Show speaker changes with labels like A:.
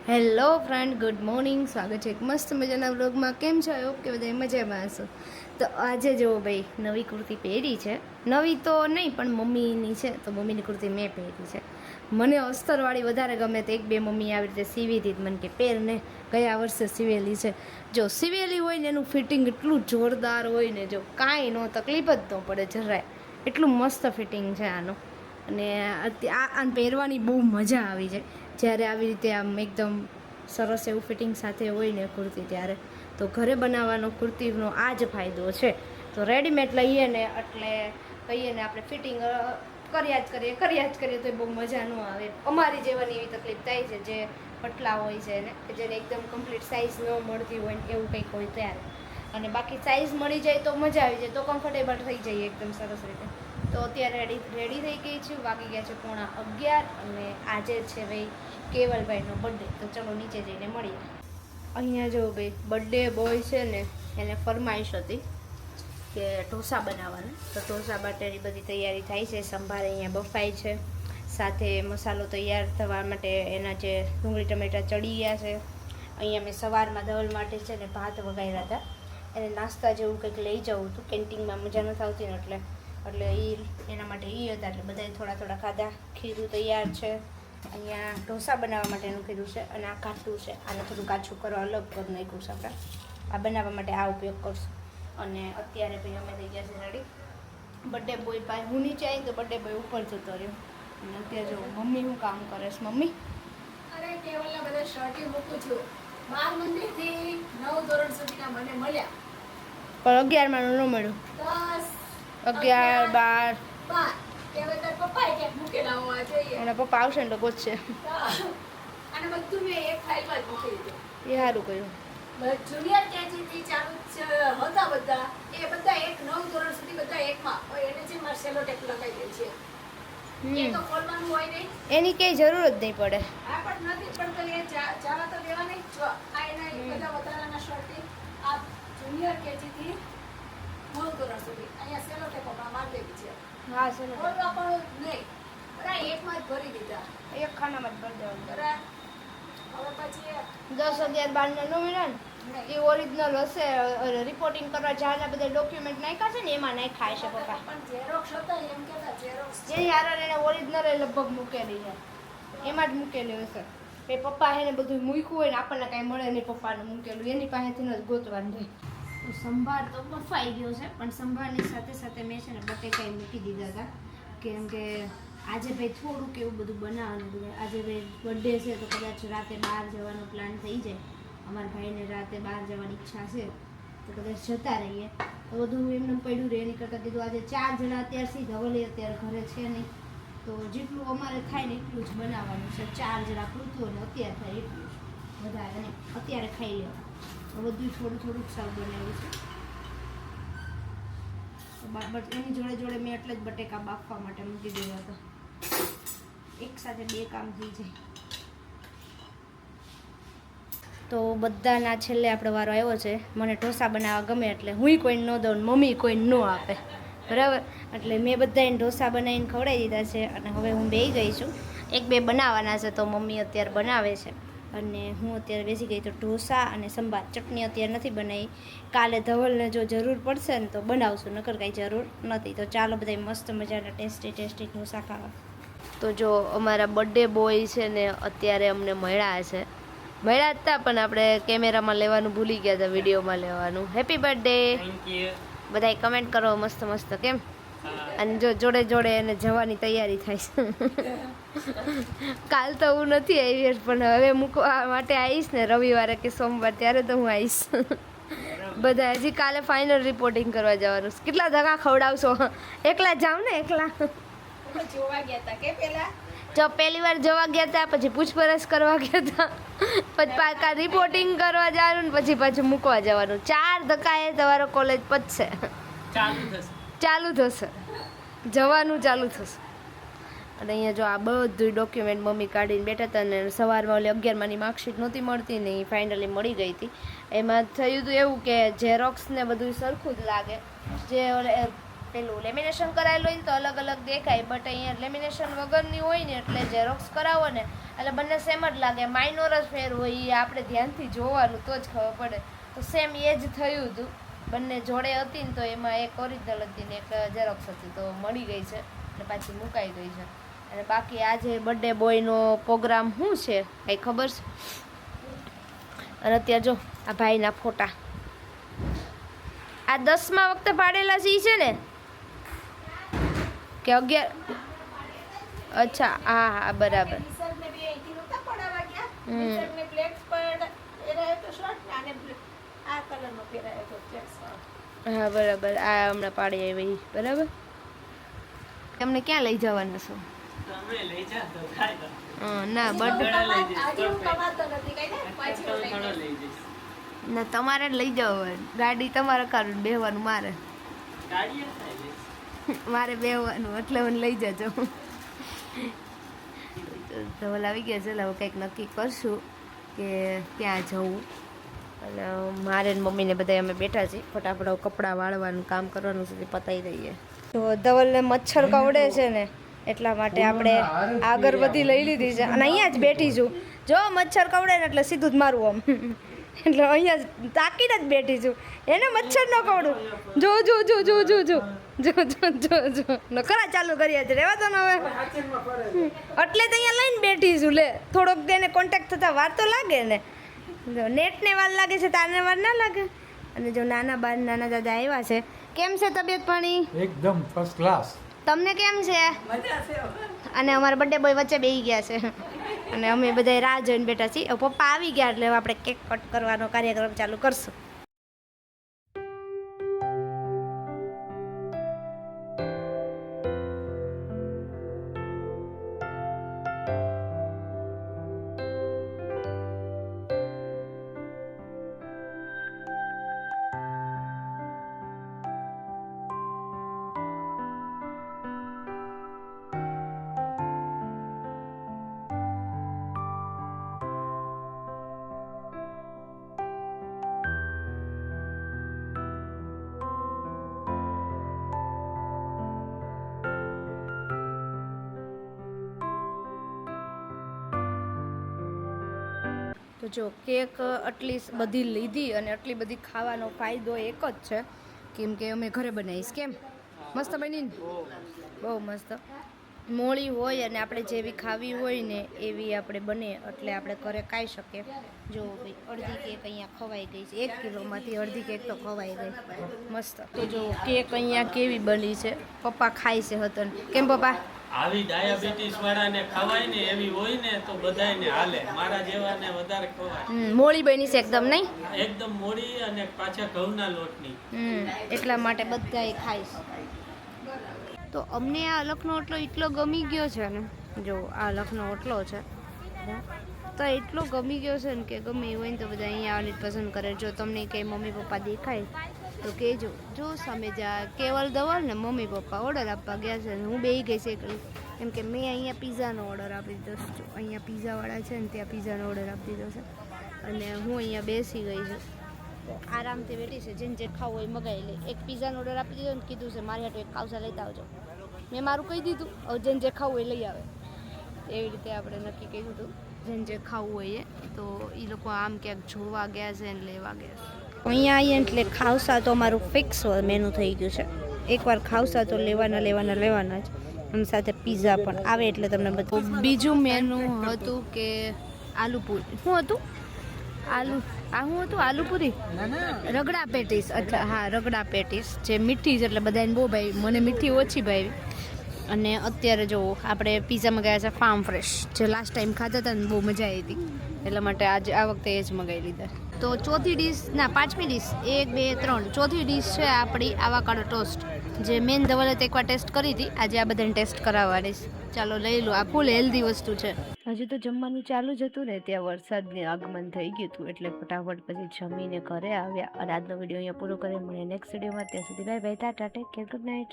A: Hello friend, good morning. સ્વાગત છે એક મસ્ત મજાના વ્લોગમાં. કેમ છો? ઓકે, બધા મજામાં હશો. તો આજે જો ભાઈ નવી કુર્તી પહેરી છે. નવી તો નહીં, પણ મમ્મીની છે, તો મમ્મીની કુર્તી મેં પહેરી છે. મને અસ્તરવાળી વધારે ગમે, તો એક બે મમ્મી આવી રીતે સીવી હતી. મને કે પહેરને, ગયા વર્ષે સીવેલી છે. જો સીવેલી હોય ને એનું ફિટિંગ એટલું જોરદાર હોય ને, જો કાંઈ ન તકલીફ જ ન પડે જરાય. એટલું મસ્ત ફિટિંગ છે આનું. અને આ પહેરવાની બહુ મજા આવી જાય જ્યારે આવી રીતે આમ એકદમ સરસ એવું ફિટિંગ સાથે હોય ને કુર્તી. ત્યારે તો ઘરે બનાવવાનો કુર્તીનો આ જ ફાયદો છે. તો રેડીમેડ લઈએ ને એટલે કહીએ ને આપણે ફિટિંગ કર્યા જ કરીએ તો બહુ મજા ન આવે. અમારી જેવાની એવી તકલીફ થાય છે જે પટલા હોય છે ને, કે જેને એકદમ કમ્પ્લીટ સાઇઝ ન મળતી હોય ને એવું કંઈક હોય ત્યારે. અને બાકી સાઇઝ મળી જાય તો મજા આવી જાય, તો કમ્ફર્ટેબલ થઈ જાય એકદમ સરસ રીતે. તો અત્યારે રેડી થઈ ગઈ છું. વાગી ગયા છે 11:15 અને આજે છે ભાઈ કેવલભાઈનો બર્થડે. તો ચલો નીચે જઈને મળીએ. અહીંયા જો ભાઈ બર્થડે બોય છે ને, એને ફરમાઈશ હતી કે ઢોસા બનાવવાના. તો ઢોસા માટેની બધી તૈયારી થાય છે. સંભાર અહીંયા બફાય છે, સાથે મસાલો તૈયાર થવા માટે એના જે ડુંગળી ટમેટા ચડી ગયા છે. અહીંયા મેં સવારમાં ધવલ માટે છે ને ભાત વઘાર્યા હતા. એને નાસ્તા જેવું કંઈક લઈ જવું હતું, કેન્ટીનમાં મજા નથી આવતી ને એટલે એના માટે એ હતા. એટલે બધાએ થોડા થોડા ખાધા. ખીરું તૈયાર છે. અહીંયા ઢોસા બનાવવા માટેનું કીધું છે, અને આ કાચું છે. આને થોડું કાચું કરવા અલગ કરી નાખ્યું છે આપણે. આ બનાવવા માટે આ ઉપયોગ કરશું. અને અત્યારે ભાઈ અમે થઈ ગયા છે રેડી. બર્થડે બોય પાસે હું નીચે આવી તો બર્થડે બોય ઉપર જતો રહ્યો. અને અત્યારે જો મમ્મી શું કામ કરે છે. મમ્મી
B: અરે કેવલના બધા શર્ટ મૂકું છું. 12 મંદિરથી 9 ધોરણ સુધીના મને મળ્યા,
A: પણ 11માં ન મળ્યું.
B: 10
A: 11 12
B: કેવલ તાર પપ્પાએ ક્યાંક મૂકેલા હોવા જોઈએ.
A: એના પપ્પા આવશે ને તો ગોતશે.
B: અને બધું મેં એક ફાઇલમાં જ મૂકી દીધું.
A: એ સારું કર્યું.
B: જુનિયર કેજીથી ચાલુ હતા બધા, એ બધા 9 ધોરણ સુધી બધા એકમાં. એને જે મારે સેલો ટેપ લગાવી દે છે, એ તો ખોલવાનું હોય નહીં.
A: એની કઈ જરૂર જ નહીં પડે.
B: આ પણ નથી, પણ તો એ જવા તો દેવા નહીં. જો આ એના બધા વધારાના શર્ટ, આ જુનિયર કેજીથી 9 ધોરણ સુધી અહીંયા સેલો ટેપ આપણા માર દેવી છે.
A: હા ચલો,
B: ખોલવા પણ નહીં, બધા એકમાં જ ભરી દીધા.
A: એક ખાનામાં જ ભરી દેવાનું.
B: બરાબર. હવે પછી
A: 10 11 12 નો મળે ને, એ ઓરિજિનલ હશે. રિપોર્ટિંગ કરવા જ્યાં બધા ડોક્યુમેન્ટ નાખ્યા છે ને એમાં નાખ્યા છે પપ્પા.
B: પણ ઝેરોક્સ હતા એમ કહેતા, ઝેરોક્સ
A: જે યાર એને ઓરિજિનલ લગભગ મૂકેલી છે, એમાં જ મૂકેલી હશે. એ પપ્પા એને બધું મૂક્યું હોય ને આપણને કાંઈ મળે નહીં પપ્પાનું મૂકેલું, એની પાસેથી જ ગોતવાનું રહે. તો સંભાર તો બફાઈ ગયો છે, પણ સંભારની સાથે સાથે મેં છે ને બટેકાઈ મૂકી દીધા હતા. કેમ કે આજે ભાઈ થોડુંક એવું બધું બનાવવાનું બધું. આજે ભાઈ બર્થડે છે તો કદાચ રાતે બહાર જવાનો પ્લાન થઈ જાય. અમારા ભાઈને રાતે બહાર જવાની ઈચ્છા છે, તો કદાચ જતા રહીએ. તો બધું એમને પડ્યું રહે. એની કરતાં કીધું આજે 4 જણા અત્યારથી ધવલે અત્યારે ઘરે છે નહીં, તો જેટલું અમારે થાય ને એટલું જ બનાવવાનું છે. 4 જણા પૂરતું અને અત્યારે થાય એટલું જ, વધારે નહીં. અત્યારે ખાઈ લેવા. તો બધું થોડુંક સાવ બનાવ્યું છે. બટ એની જોડે જોડે મેં એટલે જ બટેકા બાફવા માટે મૂકી દીધા હતા. એક સાથે 2 કામ થઈ જાય. તો બધાના છેલ્લે આપણો વારો આવ્યો છે. મને ઢોસા બનાવવા ગમે એટલે હુંય કોઈને ન દઉં, મમ્મી કોઈને ન આપે, બરાબર. એટલે મેં બધાને ઢોસા બનાવીને ખવડાવી દીધા છે. અને હવે હું બેસી ગઈ છું. 1-2 બનાવવાના છે, તો મમ્મી અત્યારે બનાવે છે. અને હું અત્યારે બેસી ગઈ. તો ઢોસા અને સંભાર, ચટણી અત્યારે નથી બનાવી. કાલે ધવલને જો જરૂર પડશે ને તો બનાવશું, નકર કાંઈ જરૂર નથી. તો ચાલો બધા મસ્ત મજાના ટેસ્ટી ઢોસા ખાવા. તો જો અમારા બર્થડે બોય છે ને અત્યારે અમને મળ્યા છે. મળ્યા જ હતા, પણ આપણે કેમેરામાં લેવાનું ભૂલી ગયા હતા, વિડીયોમાં લેવાનું. Happy birthday. બધાય કમેન્ટ કરો મસ્ત મસ્ત, કેમ. અને જો જોડે જોડે એને જવાની તૈયારી થાય છે. કાલ તો હું નથી આવી, પણ હવે મૂકવા માટે આવીશ ને રવિવારે કે સોમવાર, ત્યારે તો હું આવીશ. બધા હજી કાલે ફાઇનલ રિપોર્ટિંગ કરવા જવાનું. કેટલા ધક્કા ખવડાવશો? એકલા જાવ ને, એકલા
B: જોવા ગયા હતા કે પેલા
A: જો પહેલી વાર જોવા ગયા હતા, પછી પૂછપરછ કરવા ગયા હતા, પછી પાછા રિપોર્ટિંગ કરવા જવાનું, પછી પાછું મૂકવા જવાનું. 4 ધક્કાએ તમારો કોલેજ પતશે, ચાલુ થશે, જવાનું ચાલુ થશે. અને અહીંયા જો આ બધું ડોક્યુમેન્ટ મમ્મી કાઢીને બેઠા હતા. ને સવારમાં ઓલી 11માની માર્કશીટ નહોતી મળતી ને, એ ફાઇનલી મળી ગઈ હતી. એમાં થયું હતું એવું કે ઝેરોક્સ ને બધું સરખું જ લાગે. જે ઓલે પેલું લેમિનેશન કરાયેલું હોય ને તો અલગ અલગ દેખાય, બટ અહીંયા લેમિનેશન વગરની હોય ને એટલે ઝેરોક્સ કરાવો ને એટલે બંને સેમ જ લાગે. માઇનોર જ ફેર હોય, એ આપણે ધ્યાનથી જોવાનું તો જ ખબર પડે. તો સેમ એ જ થયું હતું, બંને જોડે હતી ને તો એમાં એક ઓરિજિનલ હતી ને એક ઝેરોક્સ હતી, તો મળી ગઈ છે અને પાછી મુકાઈ ગઈ છે. અને બાકી આજે બર્થડે બોયનો પ્રોગ્રામ શું છે કંઈ ખબર છે? અને અત્યારે જો આ ભાઈના ફોટા આ 10મા વખતે પાડેલા છે ને કે 11? અચ્છા, હા હા બરાબર. હા બરાબર, આ હમણાં પાડી આવી બરાબર. તમને ક્યાં લઈ જવાના છો? ના બર્થડે ના તમારે લઈ જવાનું, ગાડી તમારે કાઢું, બેહવાનું મારે મારે બેહવાનું, એટલે મને લઈ જજો. ધવલ આવી ગયા છે, એટલે હવે કંઈક નક્કી કરશું કે ક્યાં જવું. અને મારે ને મમ્મીને બધા અમે બેઠા છીએ, ફટાફટ કપડાં વાળવાનું કામ કરવાનું સુધી પતાવી દઈએ. તો ધવલને મચ્છર કવડે છે ને એટલા માટે આપણે અગરબત્તી લઈ લીધી છે અને અહીંયા જ બેઠી છું. જો મચ્છર કવડે ને એટલે સીધું જ મારું આમ, એટલે અહીંયા જ તાકીને જ બેઠી છું. એને મચ્છર ન કવડું. જો જો જો જો જો જો જો જો જો જો નકરા ચાલુ કર્યા છે, રહેવા દો ને હવે. એટલે તો અહીંયા લઈને બેઠી છું. લે થોડોક તેને કોન્ટેક્ટ થતા વાર તો લાગે ને, નેટને વાર લાગે છે, તારને વાર ના લાગે. અને જો નાના બા નાના દાદા આવ્યા છે. કેમ છે તબિયત પાણી?
C: એકદમ ફર્સ્ટ ક્લાસ.
A: તમને કેમ છે? અને અમારા બર્થડે બોય વચ્ચે બેસી ગયા છે અને અમે બધા રાહ જોઈને બેઠા છીએ. પપ્પા આવી ગયા એટલે આપણે કેક કટ કરવાનો કાર્યક્રમ ચાલુ કરશું. તો જો કેક આટલી બધી લીધી અને આટલી બધી ખાવાનો ફાયદો એક જ છે, કેમ કે અમે ઘરે બનાવીશ. કેમ મસ્ત બની? બહુ મસ્ત. મોળી હોય અને આપણે જેવી ખાવી હોય ને એવી આપણે બને, એટલે આપણે ઘરે ખાઈ શકીએ. જો ભાઈ અડધી કેક અહીંયા ખવાઈ ગઈ છે, 1 કિલોમાંથી અડધી કેક તો ખવાઈ ગઈ મસ્ત. તો જો કેક અહીંયા કેવી બની છે, પપ્પા ખાય છે હતન. કેમ પપ્પા?
D: આવી ડાયાબિટીસ વાળાને ખવાય ને એવી હોય ને તો બધાયને હાલે, મારા જેવાને વધારે ખવાય.
A: મોળી બની છે એકદમ, નહીં?
D: એકદમ મોડી અને પાછા ઘઉંના લોટની.
A: એટલા માટે બધાય ખાય છે. તો અમને આ અલગનો ઓટલો એટલો ગમી ગયો છે ને, જો આ અલગનો ઓટલો છે તો એટલો ગમી ગયો છે ને કે ગમે એવું હોય ને તો બધા અહીંયા આવવાની પસંદ કરે. જો તમને કંઈ મમ્મી પપ્પા દેખાય તો કહેજો. જો સામે જા કેવલ ધવલ ને મમ્મી પપ્પા ઓર્ડર આપવા ગયા છે ને હું બેસી ગઈ છે એકલી, કેમ કે મેં અહીંયા પીઝાનો ઓર્ડર આપી દીધો છે. જો અહીંયા પીઝાવાળા છે ને ત્યાં પીઝાનો ઓર્ડર આપી દીધો છે અને હું અહીંયા બેસી ગઈ છું, આરામથી બેઠી છે. જેને જે ખાવું હોય મગાવી લે. એક પીઝાનો ઓર્ડર આપી દીધો ને કીધું છે મારી હાટુ એક ખાવસા લેતા આવજો. મેં મારું કહી દીધું, હવે જેને જે ખાવું હોય લઈ આવે. એવી રીતે આપણે નક્કી કર્યું હતું, જેને જે ખાવું હોય એ. તો એ લોકો આમ ક્યાંક જોવા ગયા છે ને લેવા ગયા છે. અહીંયા આવીએ એટલે ખાવસા તો અમારું ફિક્સ મેનુ થઈ ગયું છે. એકવાર ખાવસા તો લેવાના જ. અને સાથે પીઝા પણ આવે એટલે તમને બધું. બીજું મેનુ હતું કે આલુ પૂરી. શું હતું? શું હતું? આલુપુરી, રગડા પેટીસ. અચ્છા હા, રગડા પેટીસ જે મીઠી છે એટલે બધાને બહુ ભાઈ, મને મીઠી ઓછી ભાવી. અને અત્યારે જો આપણે પીઝા મંગાવ્યા છે ફાર્મ ફ્રેશ, જે લાસ્ટ ટાઈમ ખાતા હતા ને બહુ મજા આવી હતી, એટલા માટે આજે આ વખતે એ જ મંગાવી લીધા. તો ચોથી ડીશ, ના પાંચમી ડીશ, 1 2 3 ચોથી ડીશ છે આપણી આવાકાડો ટોસ્ટ, જે મેન ધવલે તો એકવાર ટેસ્ટ કરી હતી, આજે આ બધાને ટેસ્ટ કરાવવાની. ચાલો લઈ લો, આ ફૂલ હેલ્ધી વસ્તુ છે. હજુ તો જમવાનું ચાલુ જ હતું ને ત્યાં વરસાદનું આગમન થઈ ગયું હતું, એટલે ફટાફટ પછી જમીને ઘરે આવ્યા. અને આજનો વિડીયો અહીંયા પૂરો કરી મળીએ નેક્સ્ટ વિડીયોમાં. ત્યાં સુધી bye bye, Tata, take care, good night.